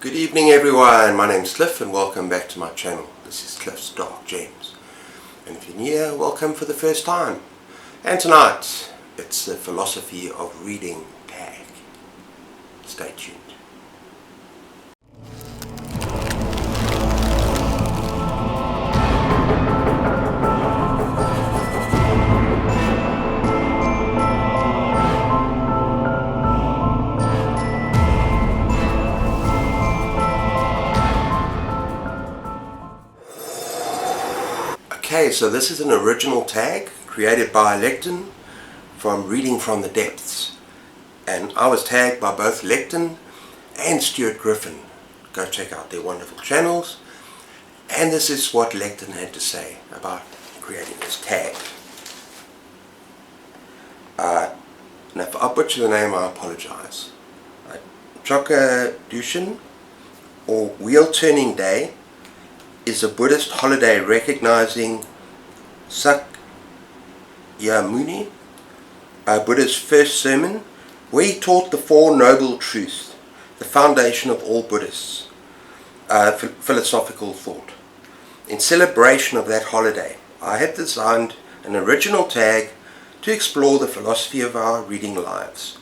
Good evening everyone, my name's Cliff and welcome back to my channel. This is Cliff's Dark Gems. And if you're new, welcome for the first time. And tonight, it's the philosophy of reading tag. Stay tuned. Okay, so this is an original tag created by Lekden from Reading from the Depths. And I was tagged by both Lekden and Chökor Düchen. Go check out their wonderful channels. And this is what Lekden had to say about creating this tag. Now if I butcher the name, I apologize. Chökor Düchen, or Wheel Turning Day, is a Buddhist holiday recognizing Śākyamuni Buddha's first sermon, where he taught the Four Noble Truths, the foundation of all Buddhists' philosophical thought. In celebration of that holiday, I have designed an original tag to explore the philosophy of our reading lives.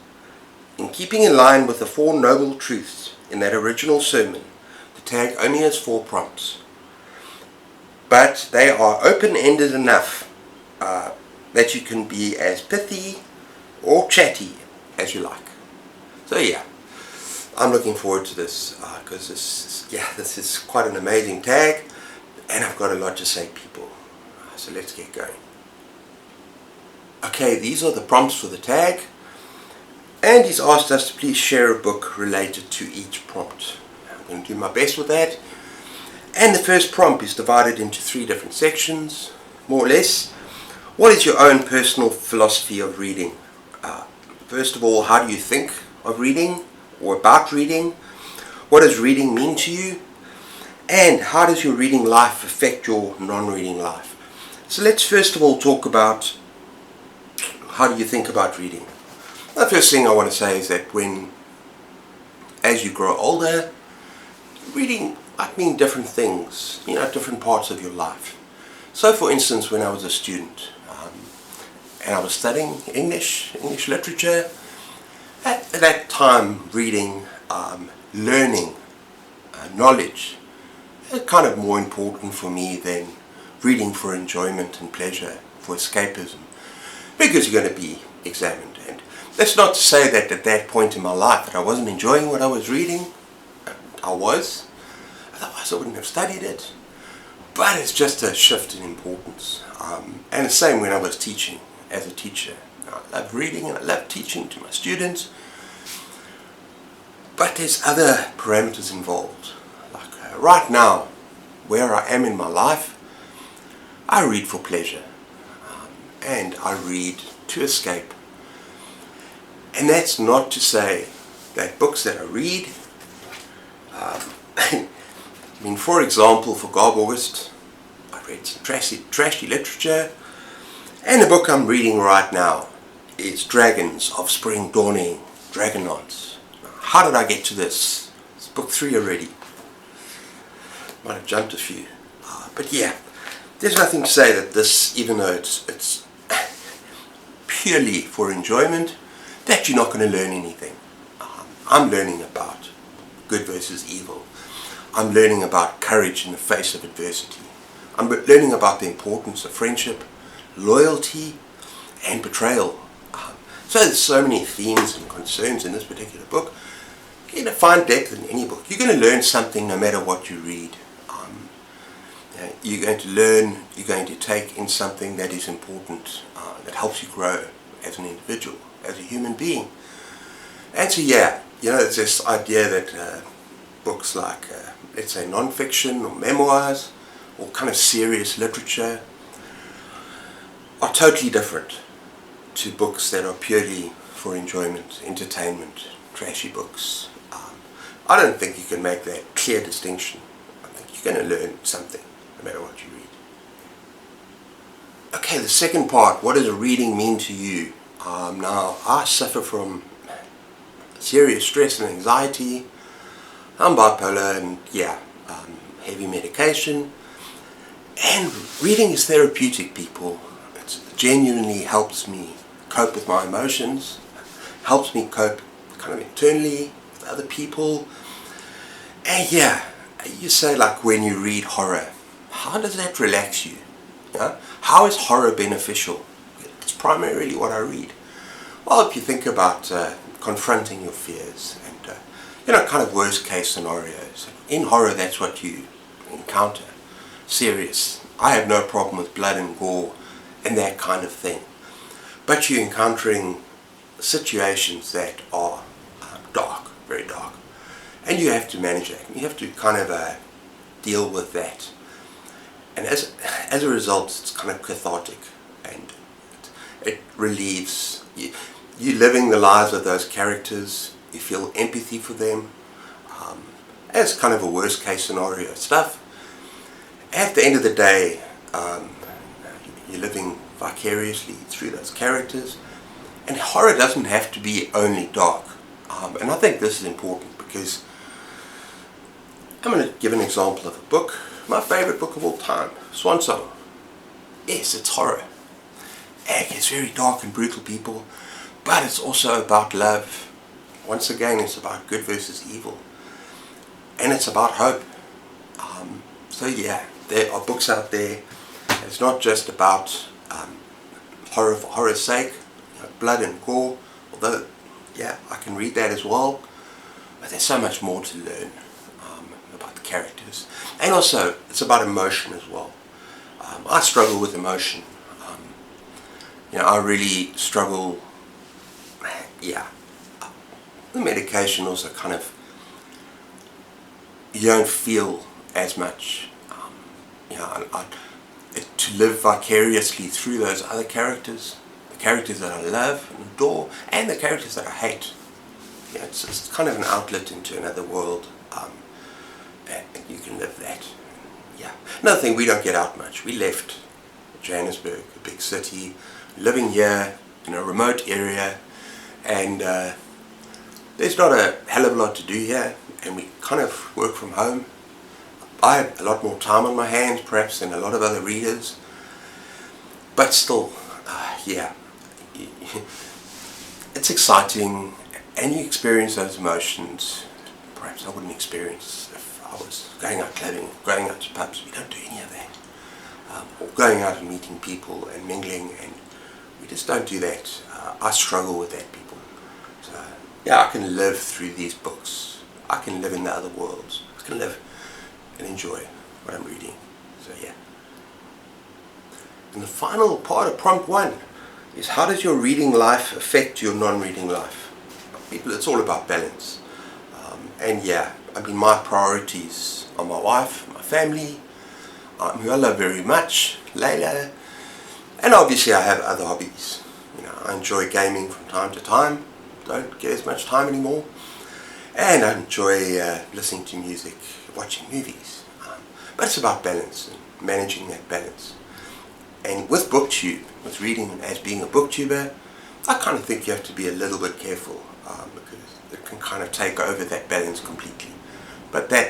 In keeping in line with the Four Noble Truths in that original sermon, the tag only has 4 prompts. But they are open-ended enough that you can be as pithy or chatty as you like. So yeah, I'm looking forward to this because this is quite an amazing tag, and I've got a lot to say, people. So let's get going. Okay, these are the prompts for the tag, and he's asked us to please share a book related to each prompt. I'm going to do my best with that. And the first prompt is divided into 3 different sections, more or less. What is your own personal philosophy of reading? First of all, how do you think of reading or about reading? What does reading mean to you? And how does your reading life affect your non-reading life? So let's first of all talk about how do you think about reading. The first thing I want to say is that as you grow older, reading might mean different things, different parts of your life. So for instance, when I was a student and I was studying English literature, at that time reading, learning, knowledge is kind of more important for me than reading for enjoyment and pleasure, for escapism, because you're going to be examined. And that's not to say that at that point in my life that I wasn't enjoying what I was reading. I was. Otherwise I wouldn't have studied it. But it's just a shift in importance. And the same when I was teaching, as a teacher. I love reading and I love teaching to my students. But there's other parameters involved. Like right now, where I am in my life, I read for pleasure. And I read to escape. And that's not to say that books that I read, for example, for August, I read some trashy literature, and the book I'm reading right now is Dragons of Spring Dawning, Dragonlance. How did I get to this? It's book 3 already. Might have jumped a few. But yeah, there's nothing to say that this, even though it's purely for enjoyment, that you're not going to learn anything. I'm learning about good versus evil. I'm learning about courage in the face of adversity. I'm learning about the importance of friendship, loyalty, and betrayal. So there's so many themes and concerns in this particular book. You're going to find depth in any book. You're going to learn something no matter what you read. You're going to learn, you're going to take in something that is important, that helps you grow as an individual, as a human being. And so yeah, there's this idea that books like, let's say, non-fiction or memoirs or kind of serious literature are totally different to books that are purely for enjoyment, entertainment, trashy books. I don't think you can make that clear distinction. I think you're going to learn something no matter what you read. Okay, the second part, what does reading mean to you? Now, I suffer from serious stress and anxiety. I'm bipolar, and heavy medication. And reading is therapeutic, people. It genuinely helps me cope with my emotions, helps me cope kind of internally with other people. And you say, like, when you read horror, how does that relax you? How is horror beneficial? It's primarily what I read. Well, if you think about confronting your fears and kind of worst case scenarios. In horror, that's what you encounter. Serious. I have no problem with blood and gore and that kind of thing. But you're encountering situations that are dark, very dark. And you have to manage that. You have to kind of deal with that. And as a result, it's kind of cathartic. And it relieves. You're living the lives of those characters. You feel empathy for them. As kind of a worst case scenario stuff. At the end of the day, you're living vicariously through those characters. And horror doesn't have to be only dark. And I think this is important because I'm going to give an example of a book. My favorite book of all time, Swan Song. Yes, it's horror. And it's very dark and brutal, people. But it's also about love. Once again, it's about good versus evil. And it's about hope. So yeah, there are books out there. It's not just about horror for horror's sake, blood and gore. Although, I can read that as well. But there's so much more to learn about the characters. And also, it's about emotion as well. I struggle with emotion. I really struggle. The medication also kind of, you don't feel as much. To live vicariously through those other characters, the characters that I love and adore, and the characters that I hate. It's kind of an outlet into another world, and you can live that. Another thing, we don't get out much. We left Johannesburg, a big city, living here in a remote area, and there's not a hell of a lot to do here, and we kind of work from home. I have a lot more time on my hands, perhaps, than a lot of other readers, but still, it's exciting, and you experience those emotions. Perhaps I wouldn't experience if I was going out clubbing, going out to pubs. We don't do any of that, or going out and meeting people and mingling, and we just don't do that. I struggle with that, people. So I can live through these books. I can live in the other worlds. I can live and enjoy what I'm reading. So and the final part of prompt 1 is, how does your reading life affect your non-reading life? People, it's all about balance. My priorities are my wife, my family, who I love very much, Layla, and obviously I have other hobbies. I enjoy gaming from time to time. Don't get as much time anymore. And I enjoy listening to music, watching movies. But it's about balance and managing that balance. And with booktube, with reading as being a booktuber, I kind of think you have to be a little bit careful because it can kind of take over that balance completely. But I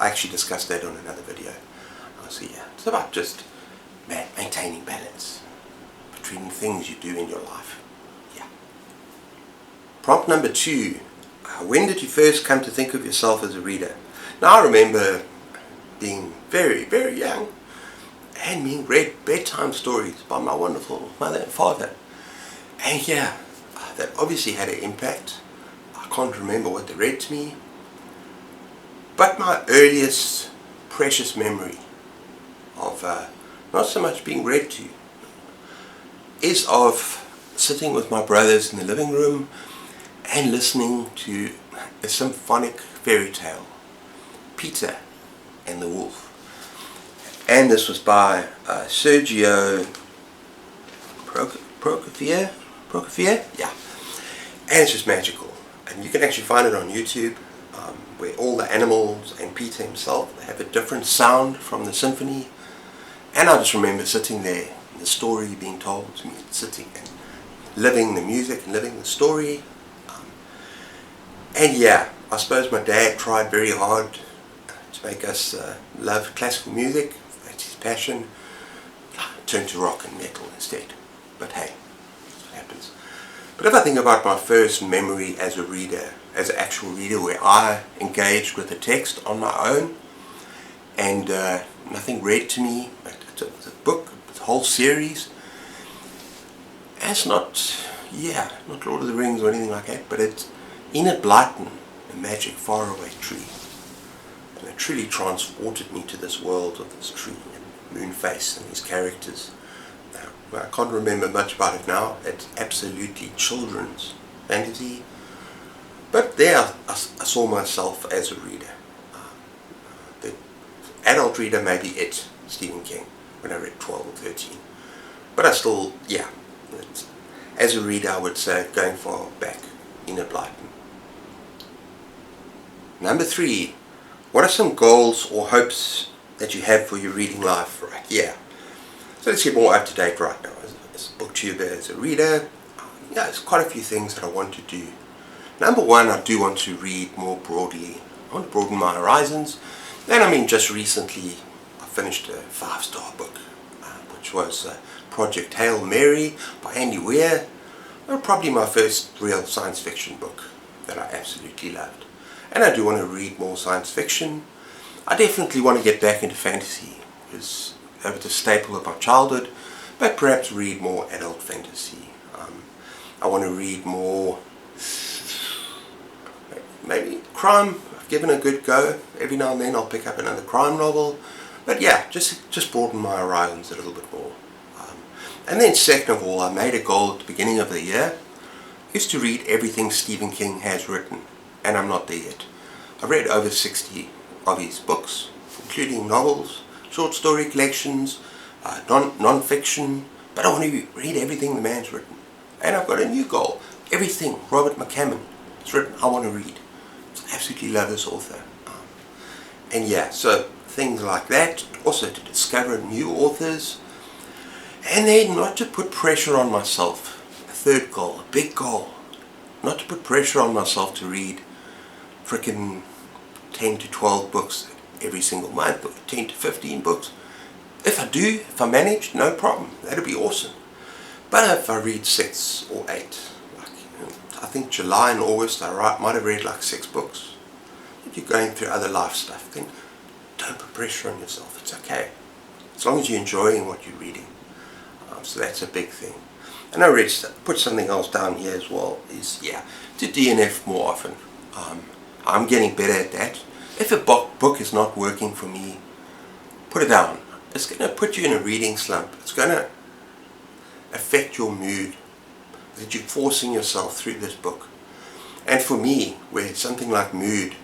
actually discussed that on another video. It's about just maintaining balance between things you do in your life. Prompt number 2. When did you first come to think of yourself as a reader? Now, I remember being very, very young and being read bedtime stories by my wonderful mother and father. And that obviously had an impact. I can't remember what they read to me. But my earliest precious memory of not so much being read to is of sitting with my brothers in the living room and listening to a symphonic fairy tale, Peter and the Wolf. And this was by Sergio Prokofiev? And it's just magical. And you can actually find it on YouTube, where all the animals and Peter himself have a different sound from the symphony. And I just remember sitting there, the story being told to me, sitting and living the music and living the story. I suppose my dad tried very hard to make us love classical music. That's his passion. Turned to rock and metal instead. But hey, that's what happens. But if I think about my first memory as a reader, as an actual reader, where I engaged with the text on my own, and nothing read to me, it's a book, it's a whole series. It's not Lord of the Rings or anything like that, but it's Enid Blyton, The Magic Faraway Tree. And it truly transported me to this world of this tree and Moonface and these characters. Now, I can't remember much about it now. It's absolutely children's fantasy. But there I saw myself as a reader. The adult reader, maybe it's Stephen King, when I read 12 or 13. But I still, as a reader I would say, going far back, Enid Blyton. Number 3, what are some goals or hopes that you have for your reading life right here? So let's get more up to date right now. As a booktuber, as a reader, there's quite a few things that I want to do. Number 1, I do want to read more broadly. I want to broaden my horizons. And just recently I finished a 5-star book, which was Project Hail Mary by Andy Weir. Probably my first real science fiction book that I absolutely loved. And I do want to read more science fiction. I definitely want to get back into fantasy, because that was a staple of my childhood, but perhaps read more adult fantasy. I want to read more, maybe crime. I've given a good go. Every now and then I'll pick up another crime novel. But yeah, just broaden my horizons a little bit more. And then second of all, I made a goal at the beginning of the year, is to read everything Stephen King has written. And I'm not there yet. I've read over 60 of his books, including novels, short story collections, non-fiction, but I want to read everything the man's written. And I've got a new goal. Everything Robert McCammon has written, I want to read. I absolutely love this author. So things like that. Also to discover new authors. And then not to put pressure on myself. A third goal, a big goal. Not to put pressure on myself to read frickin' 10 to 12 books every single month, or 10 to 15 books. If I manage, no problem. That'd be awesome. But if I read 6 or 8, I think July and August I might have read like 6 books. If you're going through other life stuff, then don't put pressure on yourself. It's okay. As long as you're enjoying what you're reading. So that's a big thing. And I put something else down here as well, is to DNF more often. I'm getting better at that. If a book is not working for me, put it down. It's going to put you in a reading slump. It's going to affect your mood, that you're forcing yourself through this book. And for me, where something like mood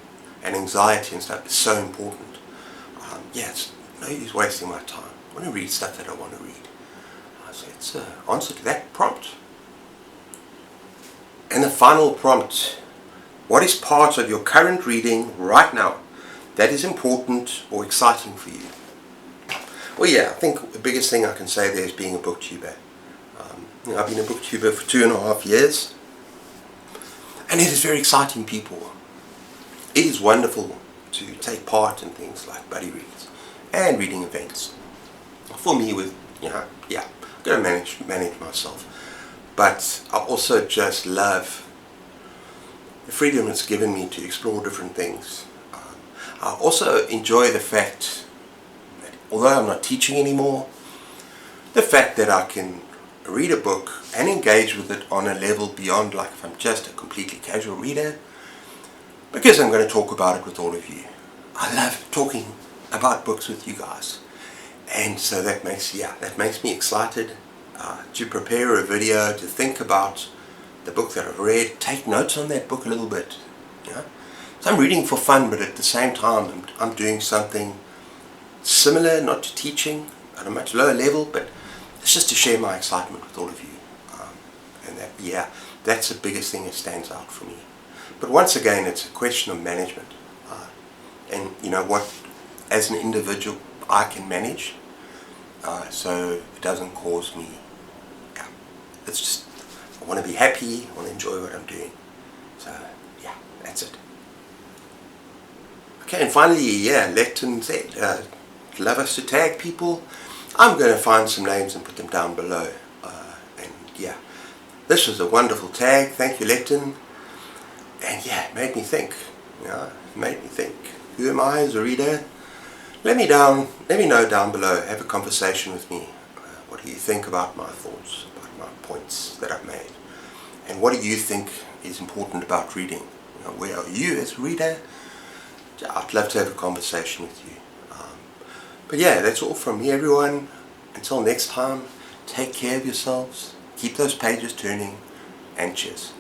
and anxiety and stuff is so important, it's no use wasting my time. I want to read stuff that I want to read. So it's an answer to that prompt. And the final prompt: what is part of your current reading right now that is important or exciting for you? Well, I think the biggest thing I can say there is being a booktuber. I've been a booktuber for 2.5 years, and it is very exciting, people. It is wonderful to take part in things like buddy reads and reading events. For me, I've got to manage myself, but I also just love the freedom it's given me to explore different things. I also enjoy the fact that, although I'm not teaching anymore, the fact that I can read a book and engage with it on a level beyond like if I'm just a completely casual reader, because I'm going to talk about it with all of you. I love talking about books with you guys, and so that makes me excited to prepare a video, to think about the book that I've read, take notes on that book a little bit. So I'm reading for fun, but at the same time I'm doing something similar, not to teaching, at a much lower level, but it's just to share my excitement with all of you. And that's the biggest thing that stands out for me. But once again, it's a question of management. And you know what, as an individual, I can manage, so it doesn't cause me, it's just, I want to be happy, I want to enjoy what I'm doing. So, that's it. Okay, and finally, yeah, Lekden said, love us to tag people. I'm going to find some names and put them down below. And yeah, this was a wonderful tag. Thank you, Lekden. And yeah, it made me think. You know, it made me think. Who am I as a reader? Let me know down below. Have a conversation with me. What do you think about my thoughts, about my points that I've made? And what do you think is important about reading? You know, where are you as a reader? I'd love to have a conversation with you. But yeah, that's all from me, everyone. Until next time, take care of yourselves, keep those pages turning, and cheers.